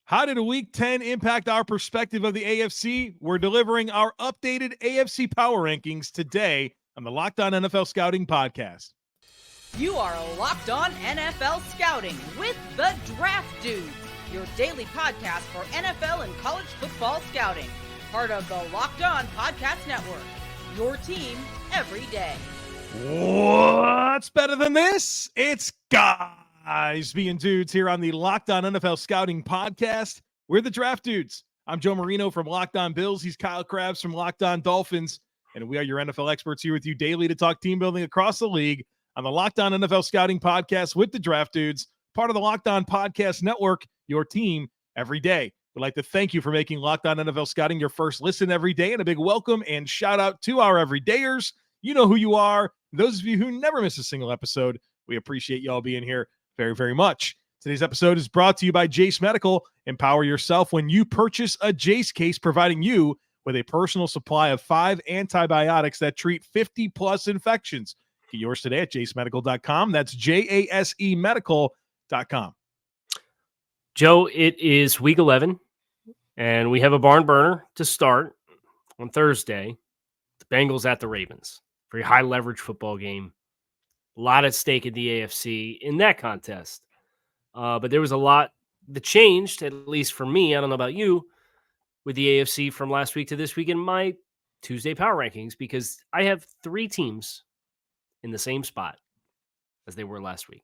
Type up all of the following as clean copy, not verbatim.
How did Week 10 impact our perspective of the AFC? We're delivering our updated AFC Power Rankings today on the Locked On NFL Scouting Podcast. You are Locked On NFL Scouting with the Draft Dudes, your daily podcast for NFL and college football scouting. Part of the Locked On Podcast Network, your team every day. What's better than this? It's guys being dudes here on the Locked On NFL Scouting Podcast. We're the Draft Dudes. I'm Joe Marino from Locked On Bills. He's Kyle Krabs from Locked On Dolphins. And we are your NFL experts here with you daily to talk team building across the league on the Locked On NFL Scouting Podcast with the Draft Dudes, part of the Locked On Podcast Network, your team every day. We'd like to thank you for making Locked On NFL Scouting your first listen every day, and a big welcome and shout out to our everydayers. You know who you are. Those of you who never miss a single episode, we appreciate y'all being here very, very much. Today's episode is brought to you by Jase Medical. Empower yourself when you purchase a Jase case, providing you with a personal supply of 5 antibiotics that treat 50-plus infections. Get yours today at jasemedical.com. That's JASE medical.com. Joe, it is week 11, and we have a barn burner to start on Thursday. The Bengals at the Ravens. Very high leverage football game. A lot at stake in the AFC in that contest. But there was a lot that changed, at least for me. I don't know about you, with the AFC from last week to this week in my Tuesday Power Rankings, because I have 3 teams in the same spot as they were last week.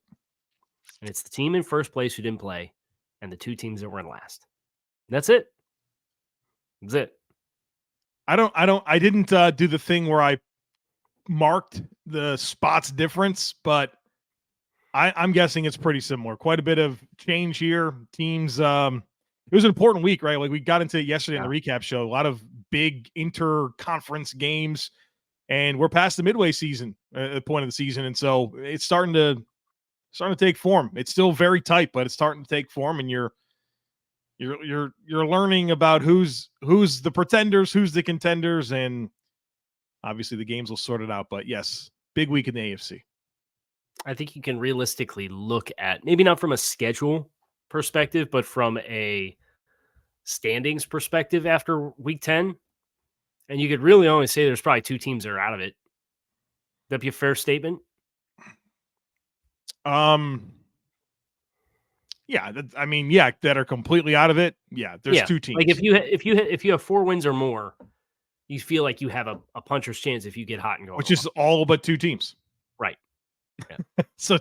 And it's the team in first place who didn't play and the 2 teams that were in last. That's it. That's it. I didn't do the thing where I marked the spots difference, but I'm guessing it's pretty similar. Quite a bit of change here. Teams, it was an important week, right? Like we got into it yesterday in the recap show. A lot of big inter-conference games, and we're past the midway season, at the point of the season, and so it's starting to take form. It's still very tight, but it's starting to take form, and you're learning about who's the pretenders, who's the contenders, and obviously the games will sort it out. But yes, big week in the AFC. I think you can realistically look at, maybe not from a schedule perspective, but from a standings perspective after week 10. And you could really only say there's probably 2 teams that are out of it. Would that be a fair statement? Yeah, that are completely out of it. Yeah, there's 2 teams. Like if you have 4 wins or more, you feel like you have a puncher's chance if you get hot and go. Which is all but 2 teams. Right. Yeah. So,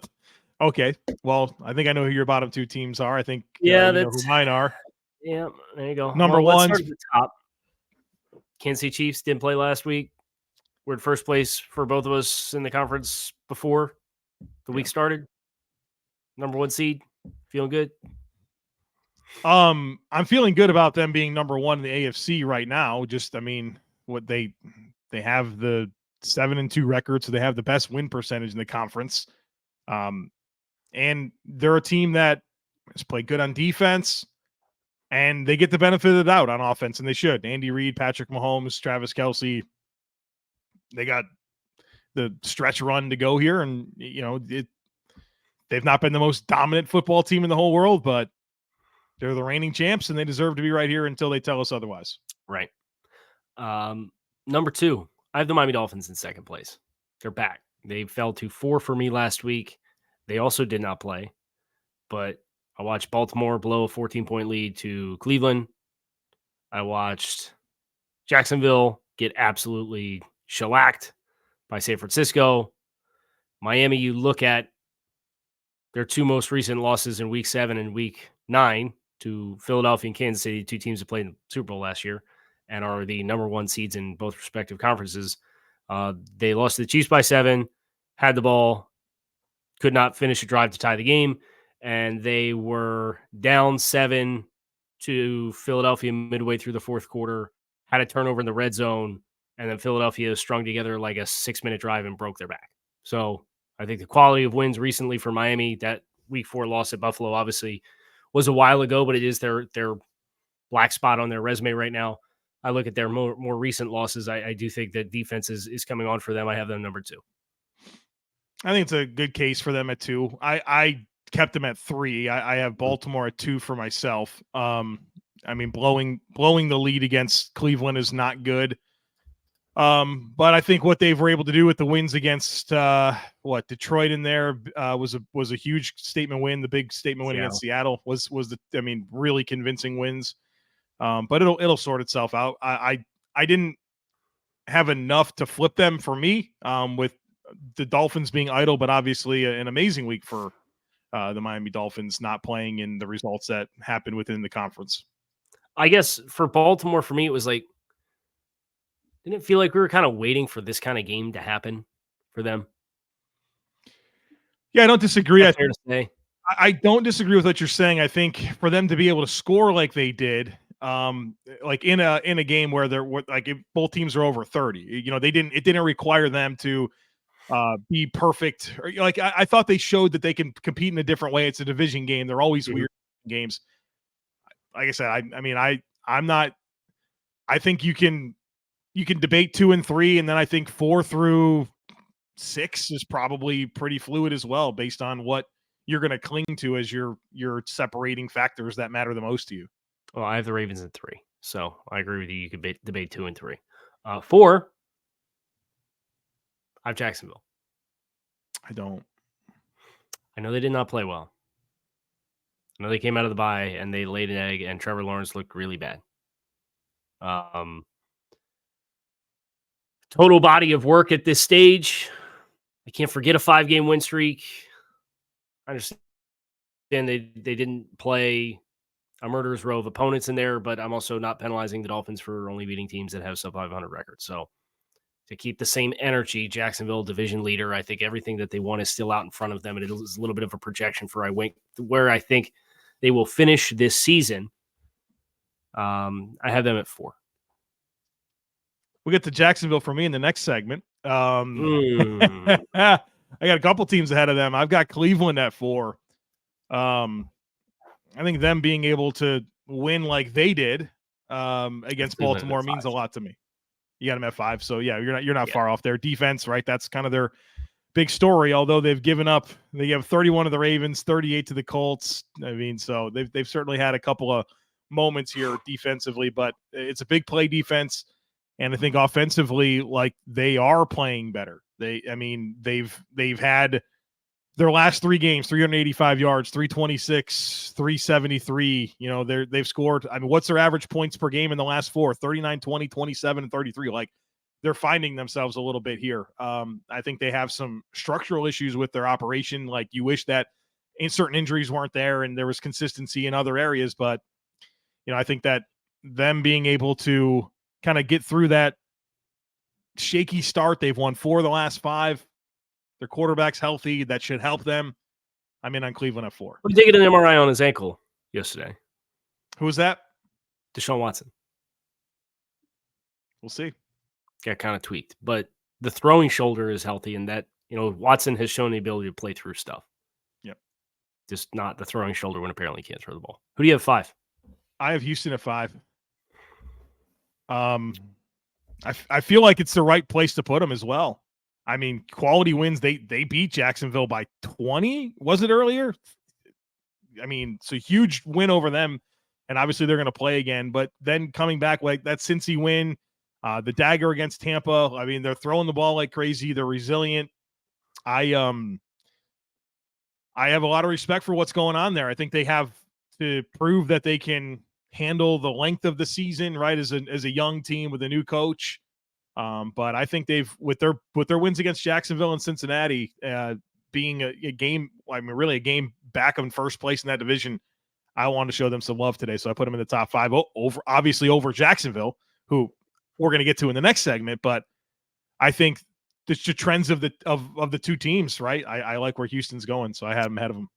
okay. Well, I think I know who your bottom 2 teams are. I think that's know who mine are. Yeah, there you go. Number one, let's start at the top. Kansas City Chiefs didn't play last week. We're in first place for both of us in the conference before the week started. Number 1 seed. Feeling good? I'm feeling good about them being number 1 in the AFC right now. Just, what they have the 7-2 record, so they have the best win percentage in the conference. And they're a team that has played good on defense, and they get the benefit of the doubt on offense, and they should. Andy Reid, Patrick Mahomes, Travis Kelce, they got the stretch run to go here, and they've not been the most dominant football team in the whole world, but they're the reigning champs, and they deserve to be right here until they tell us otherwise. Right. Number 2, I have the Miami Dolphins in second place. They're back. They fell to 4 for me last week. They also did not play, but I watched Baltimore blow a 14-point lead to Cleveland. I watched Jacksonville get absolutely shellacked by San Francisco. Miami, you look at their 2 most recent losses in week 7 and week 9 to Philadelphia and Kansas City, 2 teams that played in the Super Bowl last year and are the number 1 seeds in both respective conferences. They lost to the Chiefs by 7, had the ball, could not finish a drive to tie the game, and they were down 7 to Philadelphia midway through the fourth quarter, had a turnover in the red zone, and then Philadelphia strung together like a 6-minute drive and broke their back. So I think the quality of wins recently for Miami, that week 4 loss at Buffalo obviously was a while ago, but it is their black spot on their resume right now. I look at their more recent losses. I do think that defense is coming on for them. I have them number 2. I think it's a good case for them at 2. I kept them at 3. I have Baltimore at 2 for myself. I mean, blowing the lead against Cleveland is not good. But I think what they were able to do with the wins against Detroit in there was a huge statement win. The big statement win against Seattle was really convincing wins. But it'll sort itself out. I didn't have enough to flip them for me with the Dolphins being idle, but obviously an amazing week for the Miami Dolphins not playing in the results that happened within the conference. I guess for Baltimore, for me, it was like, didn't it feel like we were kind of waiting for this kind of game to happen for them? Yeah, I don't disagree. Fair to say. I don't disagree with what you're saying. I think for them to be able to score like they did, like in a game where if both teams are over 30, it didn't require them to be perfect. I thought they showed that they can compete in a different way. It's a division game. They're always weird games. Like I said, I'm not. I think you can debate 2 and 3, and then I think 4 through 6 is probably pretty fluid as well, based on what you're going to cling to as your separating factors that matter the most to you. Well, I have the Ravens at 3, so I agree with you. You could debate 2 and 3. 4, I have Jacksonville. I don't. I know they did not play well. I know they came out of the bye and they laid an egg, and Trevor Lawrence looked really bad. Total body of work at this stage. I can't forget a 5-game win streak. I understand they didn't play a murderer's row of opponents in there, but I'm also not penalizing the Dolphins for only beating teams that have sub-500 records. So to keep the same energy, Jacksonville, division leader, I think everything that they want is still out in front of them, and it is a little bit of a projection for where I think they will finish this season. I have them at 4. We'll get to Jacksonville for me in the next segment. I got a couple teams ahead of them. I've got Cleveland at 4. I think them being able to win like they did against Baltimore means a lot to me. You got them at 5, so yeah, you're not far off there. Defense, right? That's kind of their big story. Although they've given up, they have 31 to the Ravens, 38 to the Colts. I mean, so they've certainly had a couple of moments here defensively, but it's a big play defense. And I think offensively, like, they are playing better. They've had their last 3 games, 385 yards, 326, 373. They've scored. I mean, what's their average points per game in the last 4? 39, 20, 27, and 33. Like, they're finding themselves a little bit here. I think they have some structural issues with their operation. Like, you wish that certain injuries weren't there and there was consistency in other areas. But, I think that them being able to kind of get through that shaky start, they've won 4 of the last 5. Their quarterback's healthy. That should help them. I'm in on Cleveland at 4. He did get an MRI on his ankle yesterday. Who was that? Deshaun Watson. We'll see. Got kind of tweaked, but the throwing shoulder is healthy, and that, Watson has shown the ability to play through stuff. Yep. Just not the throwing shoulder when apparently he can't throw the ball. Who do you have 5? I have Houston at 5. I feel like it's the right place to put them as well. I mean, quality wins. They beat Jacksonville by 20. Was it earlier? I mean, it's a huge win over them, and obviously they're going to play again. But then coming back, like that Cincy win, the dagger against Tampa. I mean, they're throwing the ball like crazy. They're resilient. I have a lot of respect for what's going on there. I think they have to prove that they can handle the length of the season, right? As a young team with a new coach. But I think they've with their wins against Jacksonville and Cincinnati, being a game, really a game back in first place in that division, I wanted to show them some love today. So I put them in the top 5 over Jacksonville, who we're going to get to in the next segment. But I think the trends of the two teams, right? I like where Houston's going, so I have them ahead of them.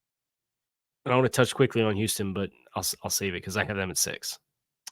And I want to touch quickly on Houston, but I'll save it because I have them at 6.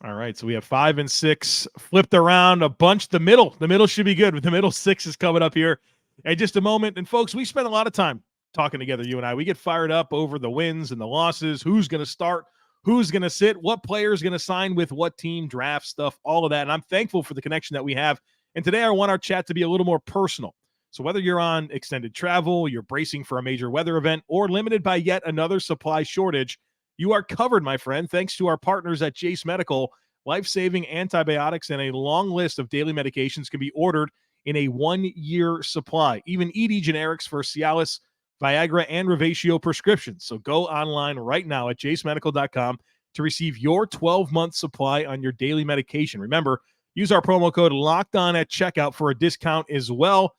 All right, so we have 5 and 6 flipped around a bunch. The middle should be good. But the middle 6 is coming up here in just a moment. And folks, we spend a lot of time talking together, you and I. We get fired up over the wins and the losses, who's going to start, who's going to sit, what player is going to sign with what team, draft stuff, all of that. And I'm thankful for the connection that we have. And today I want our chat to be a little more personal. So whether you're on extended travel, you're bracing for a major weather event, or limited by yet another supply shortage, you are covered, my friend, thanks to our partners at Jase Medical. Life-saving antibiotics and a long list of daily medications can be ordered in a 1-year supply. Even ED generics for Cialis, Viagra, and Revatio prescriptions. So go online right now at jasemedical.com to receive your 12-month supply on your daily medication. Remember, use our promo code LOCKEDON at checkout for a discount as well.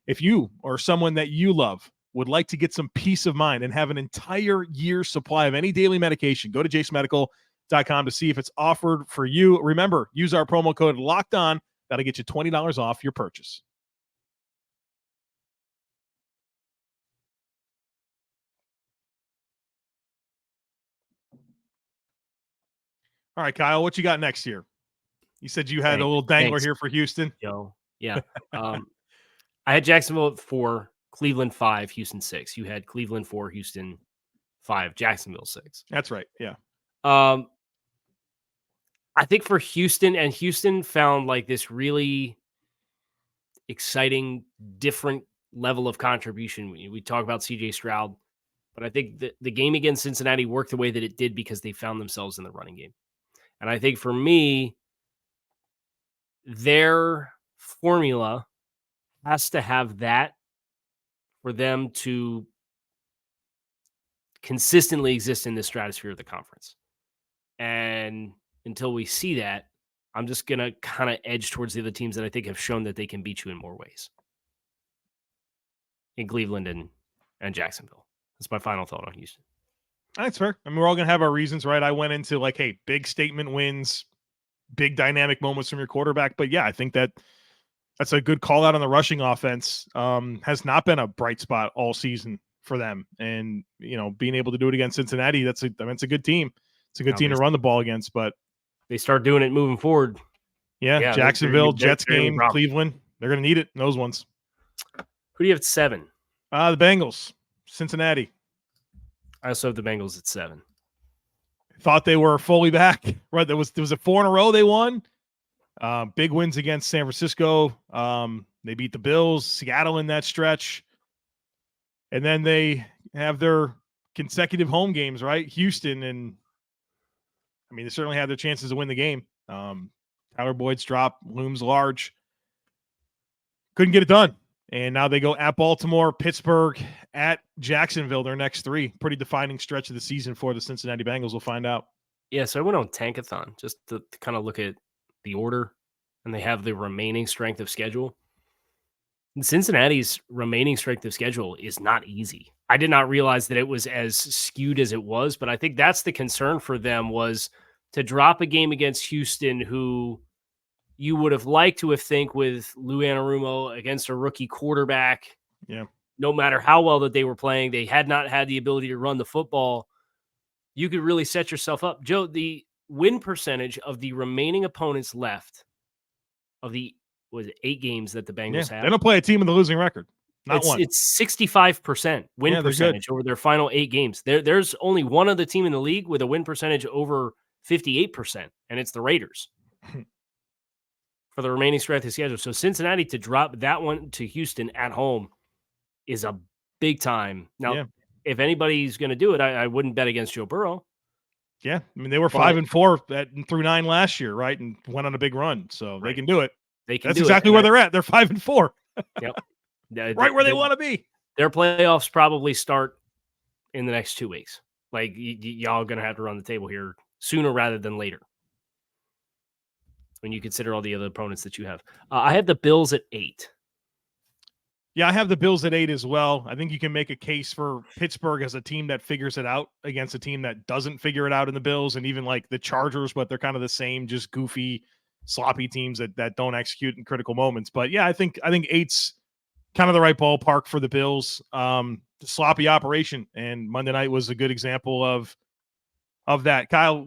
If you or someone that you love would like to get some peace of mind and have an entire year's supply of any daily medication, go to jasemedical.com to see if it's offered for you. Remember, use our promo code LOCKEDON. That'll get you $20 off your purchase. All right, Kyle, what you got next year? You said you had a little dangler here for Houston. Yo, yeah. I had Jacksonville at 4, Cleveland 5, Houston 6. You had Cleveland 4, Houston 5, Jacksonville 6. That's right. Yeah. I think for Houston, and Houston found like this really exciting, different level of contribution. We talk about CJ Stroud, but I think the game against Cincinnati worked the way that it did because they found themselves in the running game. And I think for me, their formula has to have that for them to consistently exist in the stratosphere of the conference. And until we see that, I'm just going to kind of edge towards the other teams that I think have shown that they can beat you in more ways. In Cleveland and Jacksonville. That's my final thought on Houston. That's fair. I mean, we're all going to have our reasons, right? I went into like, hey, big statement wins, big dynamic moments from your quarterback. But yeah, I think that's a good call out on the rushing offense. Has not been a bright spot all season for them. And, being able to do it against Cincinnati, it's a good team. It's a good team to run the ball against, but they start doing it moving forward. Yeah, Jacksonville, Jets game, Cleveland. They're going to need it in those ones. Who do you have at 7? The Bengals, Cincinnati. I also have the Bengals at 7. Thought they were fully back. Right, there was a 4 in a row they won. Big wins against San Francisco. They beat the Bills, Seattle in that stretch. And then they have their consecutive home games, right? Houston, and I mean, they certainly had their chances to win the game. Tyler Boyd's drop looms large. Couldn't get it done. And now they go at Baltimore, Pittsburgh, at Jacksonville, their next 3. Pretty defining stretch of the season for the Cincinnati Bengals. We'll find out. Yeah, so I went on Tankathon just to kind of look at the order, and they have the remaining strength of schedule. And Cincinnati's remaining strength of schedule is not easy. I did not realize that it was as skewed as it was, but I think that's the concern for them, was to drop a game against Houston, who you would have liked to have think with Lou Anarumo against a rookie quarterback. Yeah. No matter how well that they were playing, they had not had the ability to run the football. You could really set yourself up. Joe, the win percentage of the remaining opponents left of the 8 games that the Bengals have. They don't play a team with a losing record. Not one. It's 65% win percentage over their final 8 games. There's only one other team in the league with a win percentage over 58%, and it's the Raiders. For the remaining strength of schedule. So Cincinnati to drop that one to Houston at home is a big time. Now, if anybody's going to do it, I wouldn't bet against Joe Burrow. Yeah. I mean, they were 5-4 through 9 last year, right? And went on a big run. So they can do it. That's exactly where they're at. They're 5-4. Yep. Right where they want to be. Their playoffs probably start in the next 2 weeks. Like, y'all going to have to run the table here sooner rather than later, when you consider all the other opponents that you have. I have the Bills at 8. Yeah, I have the Bills at 8 as well. I think you can make a case for Pittsburgh as a team that figures it out against a team that doesn't figure it out in the Bills, and even like the Chargers, but they're kind of the same, just goofy, sloppy teams that don't execute in critical moments. But yeah, I think 8's kind of the right ballpark for the Bills. Sloppy operation, and Monday night was a good example of that. Kyle,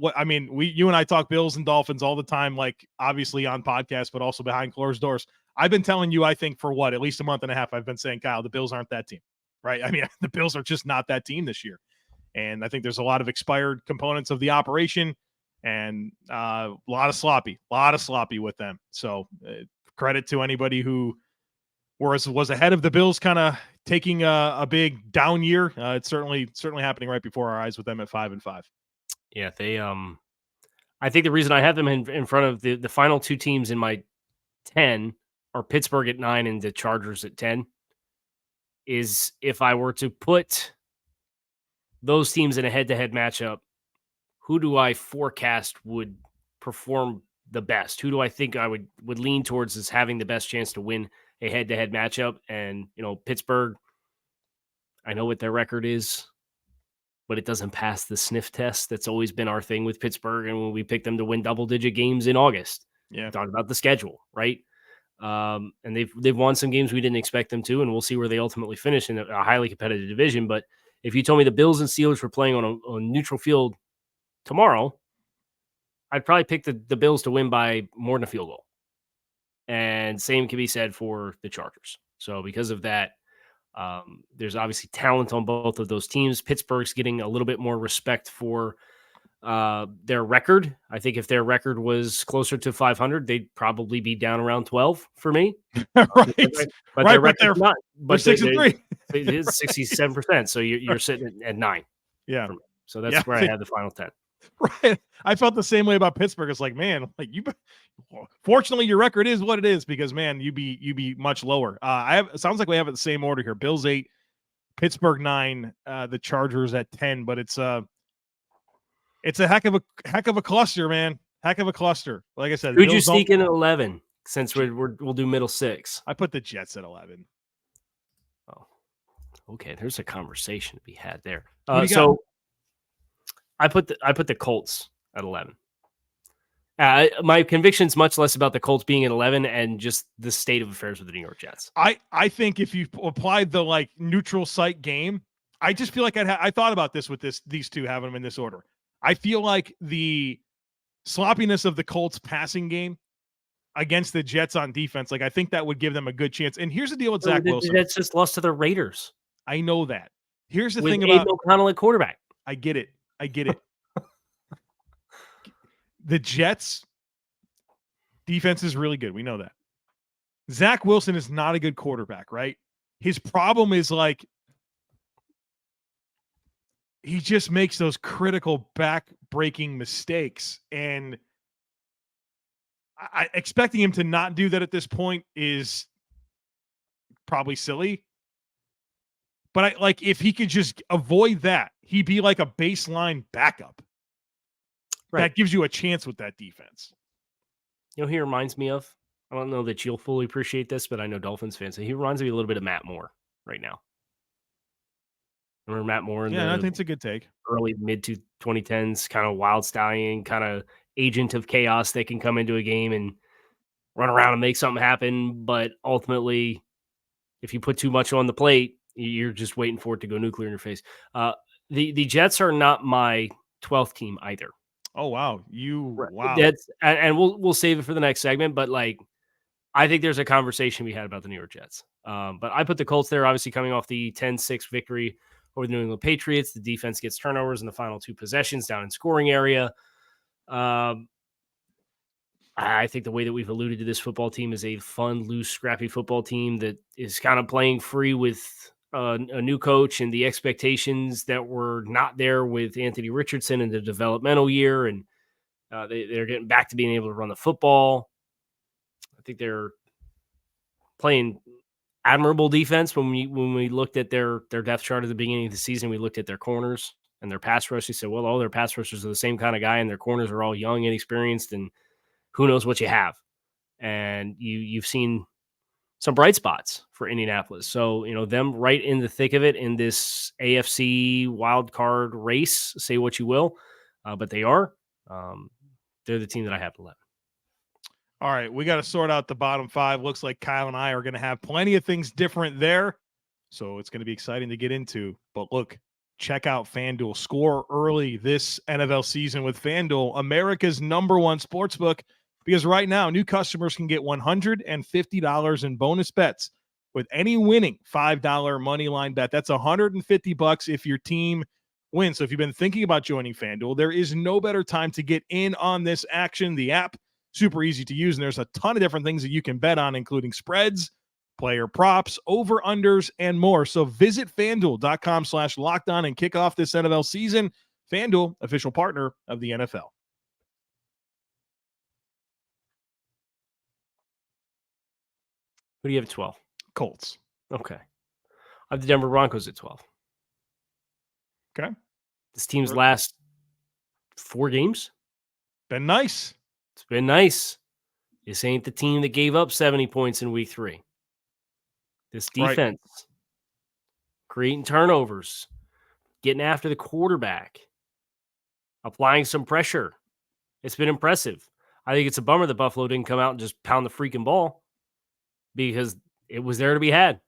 you and I talk Bills and Dolphins all the time, like obviously on podcasts, but also behind closed doors. I've been telling you, I think for at least a month and a half, I've been saying, Kyle, the Bills aren't that team, right? I mean, the Bills are just not that team this year. And I think there's a lot of expired components of the operation and a lot of sloppy with them. So credit to anybody who whereas it was ahead of the Bills kind of taking a big down year. It's certainly happening right before our eyes with them at 5-5. Yeah, they I think the reason I have them in front of the final two teams in my 10 are Pittsburgh at 9 and the Chargers at 10 is if I were to put those teams in a head-to-head matchup, who do I forecast would perform the best? Who do I think I would lean towards as having the best chance to win a head-to-head matchup? And, Pittsburgh, I know what their record is, but it doesn't pass the sniff test. That's always been our thing with Pittsburgh. And when we picked them to win double-digit games in August, talk about the schedule, right? And they've won some games we didn't expect them to, and we'll see where they ultimately finish in a highly competitive division. But if you told me the Bills and Steelers were playing on a neutral field tomorrow, I'd probably pick the Bills to win by more than a field goal. And same can be said for the Chargers. So because of that, there's obviously talent on both of those teams. Pittsburgh's getting a little bit more respect for their record. I think if their record was closer to 500, they'd probably be down around 12 for me. Right. But their record's they're not. But 6-3. It is 67%. So you're sitting at 9. Yeah. So that's where I had the final 10. Right. I felt the same way about Pittsburgh. It's like, man, fortunately your record is what it is because man, you be much lower. It sounds like we have it the same order here. Bills 8, Pittsburgh 9, the Chargers at 10, but it's a heck of a cluster, man. Heck of a cluster. Like I said, who'd you sneak in at 11 since we'll do middle 6? I put the Jets at 11. Oh, okay. There's a conversation to be had there. So I put the Colts at 11. My conviction's much less about the Colts being at 11 and just the state of affairs with the New York Jets. I think if you applied the neutral site game, I just feel like I thought about this with these two having them in this order. I feel like the sloppiness of the Colts passing game against the Jets on defense, I think that would give them a good chance. And here's the deal with Zach Wilson. That's just lost to the Raiders. I know that. Here's the with thing about Aiden O'Connell at quarterback. I get it. The Jets defense is really good. We know that. Zach Wilson is not a good quarterback, right? His problem is he just makes those critical back-breaking mistakes. And expecting him to not do that at this point is probably silly. But if he could just avoid that, he'd be like a baseline backup. Right. That gives you a chance with that defense. He reminds me of, I don't know that you'll fully appreciate this, but I know Dolphins fans. So he reminds me a little bit of Matt Moore right now. Remember Matt Moore? I think it's a good take. Early mid-2010s, kind of wild stallion, kind of agent of chaos that can come into a game and run around and make something happen. But ultimately, if you put too much on the plate, you're just waiting for it to go nuclear in your face. The Jets are not my 12th team either. Oh wow, wow. That's and we'll save it for the next segment. But I think there's a conversation we had about the New York Jets. But I put the Colts there, obviously coming off the 10-6 victory over the New England Patriots. The defense gets turnovers in the final 2 possessions down in scoring area. I think the way that we've alluded to this football team is a fun, loose, scrappy football team that is kind of playing free with a new coach and the expectations that were not there with Anthony Richardson in the developmental year. And they're getting back to being able to run the football. I think they're playing admirable defense. When we looked at their depth chart at the beginning of the season, we looked at their corners and their pass rush. We said, well, all their pass rushers are the same kind of guy and their corners are all young, inexperienced, and who knows what you have. And you've seen some bright spots for Indianapolis. So, them right in the thick of it in this AFC wild card race, say what you will, but they are. They're the team that I have 11. All right, we got to sort out the bottom 5. Looks like Kyle and I are going to have plenty of things different there. So it's going to be exciting to get into. But look, check out FanDuel. Score early this NFL season with FanDuel, America's #1 sportsbook. Because right now, new customers can get $150 in bonus bets with any winning $5 money line bet. That's $150 if your team wins. So if you've been thinking about joining FanDuel, there is no better time to get in on this action. The app, super easy to use, and there's a ton of different things that you can bet on, including spreads, player props, over-unders, and more. So visit FanDuel.com/lockedon and kick off this NFL season. FanDuel, official partner of the NFL. Who do you have at 12? Colts. Okay. I have the Denver Broncos at 12. Okay. This team's last 4 games. Been nice. It's been nice. This ain't the team that gave up 70 points in week 3. This defense, creating turnovers, getting after the quarterback, applying some pressure. It's been impressive. I think it's a bummer that Buffalo didn't come out and just pound the freaking ball because it was there to be had.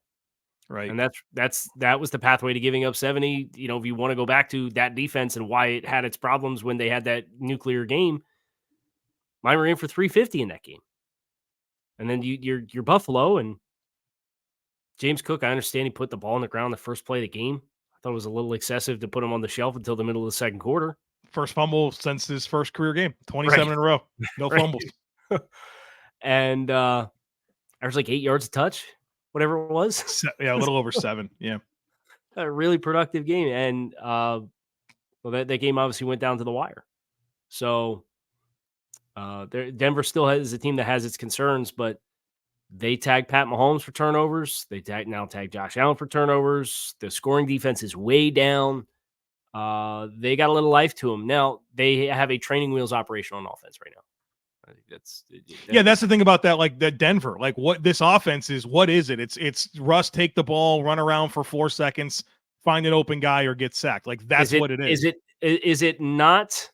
Right. And that was the pathway to giving up 70. You know, if you want to go back to that defense and why it had its problems when they had that nuclear game, mine were in for 350 in that game. And then you're Buffalo and James Cook, I understand he put the ball on the ground the first play of the game. I thought it was a little excessive to put him on the shelf until the middle of the second quarter. First fumble since his first career game. 27 in a row. No fumbles. And I was like 8 yards a touch, whatever it was. Yeah, a little over 7. Yeah. A really productive game. And that game obviously went down to the wire. So Denver still is a team that has its concerns, but they tag Pat Mahomes for turnovers. They now tag Josh Allen for turnovers. The scoring defense is way down. They got a little life to them. Now, they have a training wheels operation on offense right now. I think that's the thing about that, like that Denver, like what this offense is, what is it? It's Russ, take the ball, run around for 4 seconds, find an open guy or get sacked. Like that's what it is. Is it not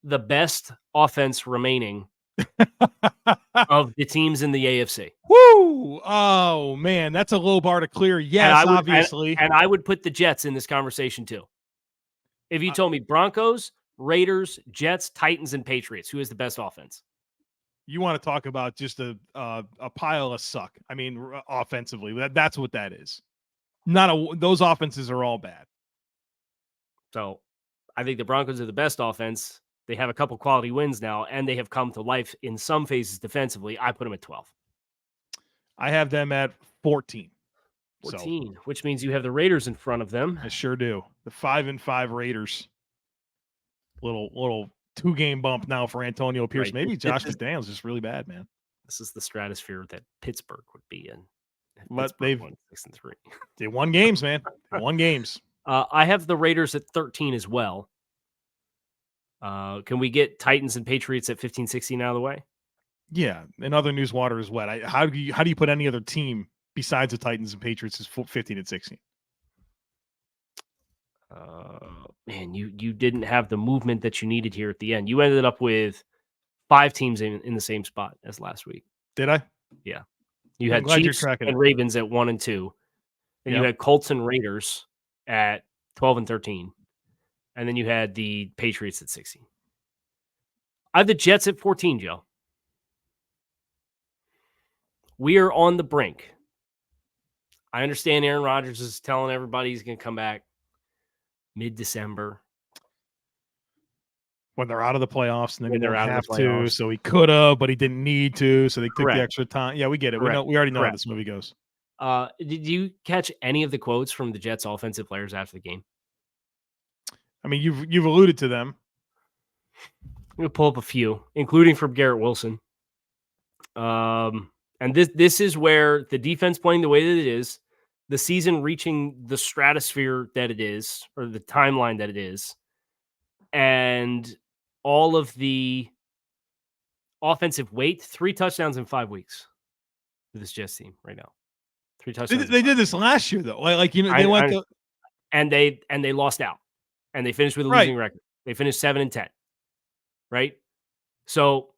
the best offense remaining of the teams in the AFC? Woo! Oh man, that's a low bar to clear. Yes, obviously. And I would put the Jets in this conversation too. If you told me Broncos, Raiders, Jets, Titans, and Patriots, who is the best offense? You want to talk about just a pile of suck. I mean, offensively, that's what that is. Those offenses are all bad. So I think the Broncos are the best offense. They have a couple quality wins now, and they have come to life in some phases defensively. I put them at 12. I have them at 14. 14, which means you have the Raiders in front of them. I sure do. The 5-5 Raiders. Little 2-game bump now for Antonio Pierce. Right. Maybe Josh McDaniels is just really bad, man. This is the stratosphere that Pittsburgh would be in. But they've won 6-3. They won games, man. They won games. I have the Raiders at 13 as well. Can we get Titans and Patriots at 15-16 out of the way? Yeah, and other news water is wet. How do you put any other team besides the Titans and Patriots as 15-16? Man, you didn't have the movement that you needed here at the end. You ended up with 5 teams in the same spot as last week. Did I? Yeah. You had Chiefs and Ravens at 1 and 2. And you had Colts and Raiders at 12 and 13. And then you had the Patriots at 16. I have the Jets at 14, Joe. We are on the brink. I understand Aaron Rodgers is telling everybody he's going to come back mid-December. When they're out of the playoffs, and then they don't have to. So he could have, but he didn't need to. So they took the extra time. Yeah, we get it. We already know how this movie goes. Did you catch any of the quotes from the Jets offensive players after the game? I mean, you've alluded to them. I'm going to pull up a few, including from Garrett Wilson. And this is where the defense playing the way that it is, the season reaching the stratosphere that it is, or the timeline that it is, and all of the offensive weight, 3 touchdowns in 5 weeks for this Jets team right now. 3 touchdowns. They did this last year though. And they lost out, and they finished with a losing record. They finished 7-10. Right. So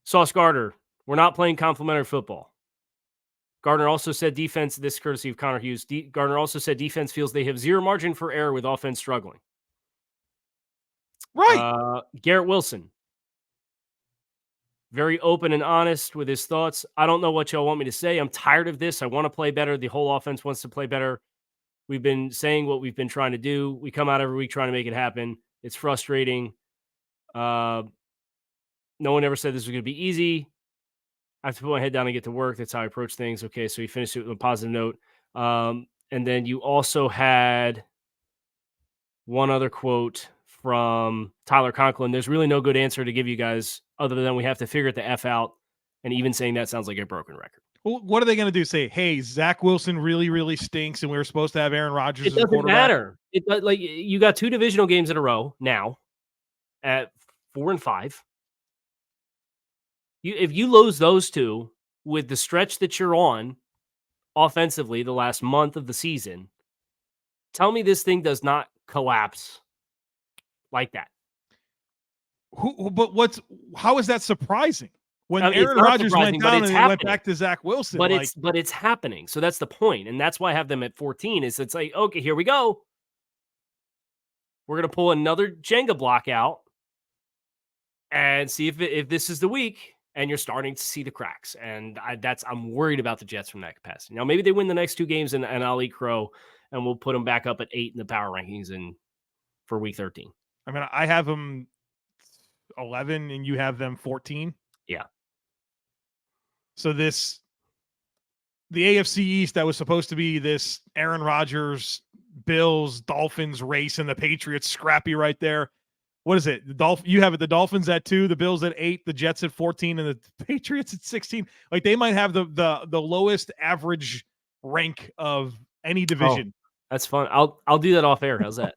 Sauce Gardner, we're not playing complimentary football. Gardner also said defense, this courtesy of Connor Hughes, Gardner also said defense feels they have zero margin for error with offense struggling. Right. Garrett Wilson, very open and honest with his thoughts. I don't know what y'all want me to say. I'm tired of this. I want to play better. The whole offense wants to play better. We've been saying what we've been trying to do. We come out every week trying to make it happen. It's frustrating. No one ever said this was going to be easy. I have to put my head down and get to work. That's how I approach things. Okay, so you finished it with a positive note. And then you also had one other quote from Tyler Conklin. There's really no good answer to give you guys other than we have to figure it the F out. And even saying that sounds like a broken record. Well, what are they going to do? Say, hey, Zach Wilson really, really stinks, and we were supposed to have Aaron Rodgers as a quarterback? It doesn't matter. Like you got 2 divisional games in a row now at 4-5. If you lose those 2 with the stretch that you're on offensively the last month of the season, tell me this thing does not collapse like that. But how is that surprising? When Aaron Rodgers Rodgers went down and he went back to Zach Wilson. But it's happening. So that's the point. And that's why I have them at 14 is it's like, okay, here we go. We're going to pull another Jenga block out and see if this is the week. And you're starting to see the cracks. And I'm worried about the Jets from that capacity. Now, maybe they win the next 2 games and I'll eat crow and we'll put them back up at 8 in the power rankings for week 13. I mean, I have them 11 and you have them 14. Yeah. So the AFC East that was supposed to be this Aaron Rodgers, Bills, Dolphins race, and the Patriots scrappy right there. What is it? You have it. The Dolphins at 2, the Bills at 8, the Jets at 14, and the Patriots at 16. Like they might have the lowest average rank of any division. Oh, that's fun. I'll do that off air. How's that?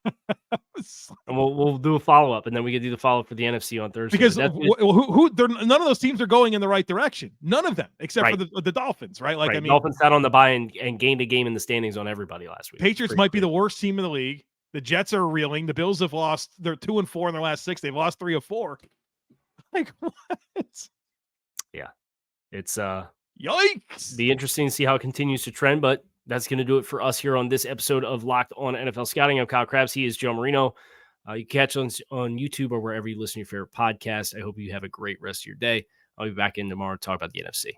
And we'll do a follow up, and then we can do the follow up for the NFC on Thursday. Because none of those teams are going in the right direction. None of them, except for the Dolphins, right? Like I mean, Dolphins sat on the bye and gained a game in the standings on everybody last week. Patriots might be the worst team in the league. The Jets are reeling. The Bills have lost. They're 2-4 in their last 6. They've lost 3 of 4. Like what? Yeah, it's yikes. Be interesting to see how it continues to trend, but that's going to do it for us here on this episode of Locked On NFL Scouting. I'm Kyle Krabs. He is Joe Marino. You can catch us on YouTube or wherever you listen to your favorite podcast. I hope you have a great rest of your day. I'll be back in tomorrow to talk about the NFC.